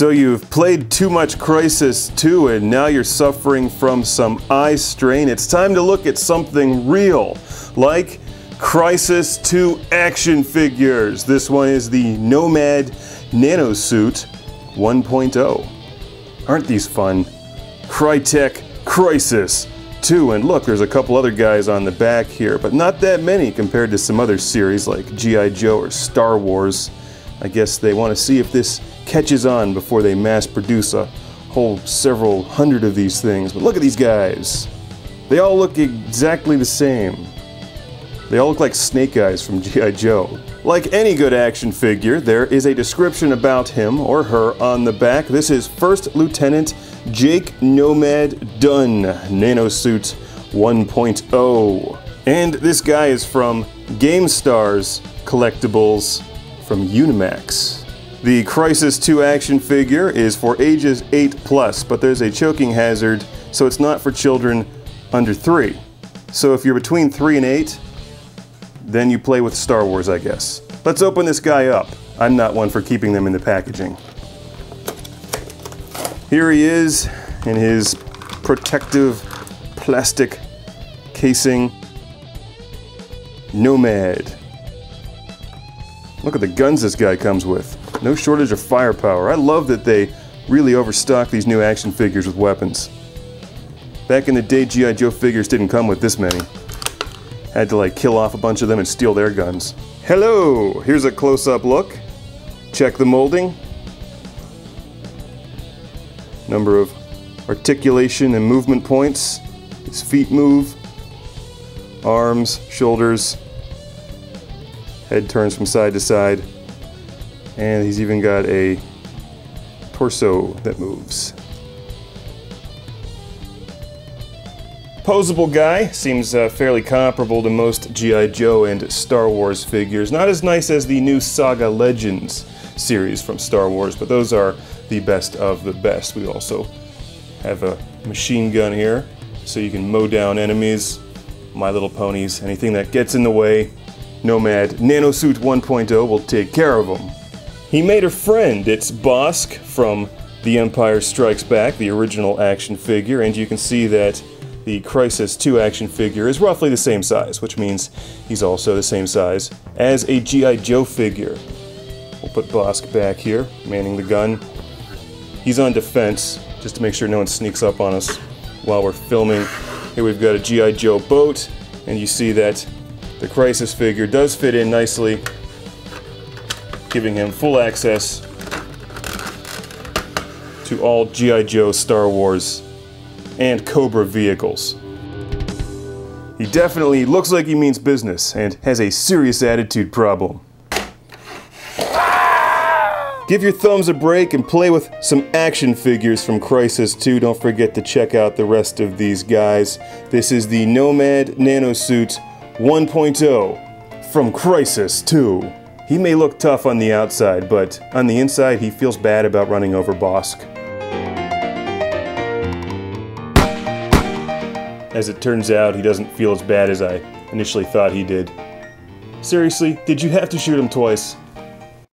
So you've played too much Crysis 2 and now you're suffering from some eye strain. It's time to look at something real, like Crysis 2 action figures. This one is the NOMAD NANOSUIT 1.0. Aren't these fun? Crytek Crysis 2, and look, there's a couple other guys on the back here, but not that many compared to some other series like G.I. Joe or Star Wars. I guess they want to see if this catches on before they mass produce a whole several hundred of these things. But look at these guys. They all look exactly the same. They all look like Snake Eyes from G.I. Joe. Like any good action figure, there is a description about him or her on the back. This is First Lieutenant Jake Nomad Dunn, NanoSuit 1.0. And this guy is from Gamestars Collectibles from Unimax. The Crysis 2 action figure is for ages 8+, but there's a choking hazard, so it's not for children under 3. So if you're between 3 and 8, then you play with Star Wars, I guess. Let's open this guy up. I'm not one for keeping them in the packaging. Here he is in his protective plastic casing. Nomad. Look at the guns this guy comes with. No shortage of firepower. I love that they really overstock these new action figures with weapons. Back in the day, G.I. Joe figures didn't come with this many. Had to like kill off a bunch of them and steal their guns. Hello! Here's a close-up look. Check the molding. Number of articulation and movement points. His feet move. Arms, shoulders. Head turns from side to side. And he's even got a torso that moves. Poseable guy, seems fairly comparable to most G.I. Joe and Star Wars figures. Not as nice as the new Saga Legends series from Star Wars, but those are the best of the best. We also have a machine gun here, so you can mow down enemies, My Little Ponies, anything that gets in the way. NOMAD NANOSUIT 1.0 will take care of them. He made a friend. It's Bosk from The Empire Strikes Back, the original action figure, and you can see that the Crysis 2 action figure is roughly the same size, which means he's also the same size as a G.I. Joe figure. We'll put Bosk back here, manning the gun. He's on defense, just to make sure no one sneaks up on us while we're filming. Here we've got a G.I. Joe boat, and you see that the Crysis figure does fit in nicely, giving him full access to all G.I. Joe, Star Wars, and Cobra vehicles. He definitely looks like he means business and has a serious attitude problem. Give your thumbs a break and play with some action figures from Crysis 2. Don't forget to check out the rest of these guys. This is the NOMAD NANOSUIT 1.0 from Crysis 2. He may look tough on the outside, but on the inside he feels bad about running over Bosk. As it turns out, he doesn't feel as bad as I initially thought he did. Seriously, did you have to shoot him twice?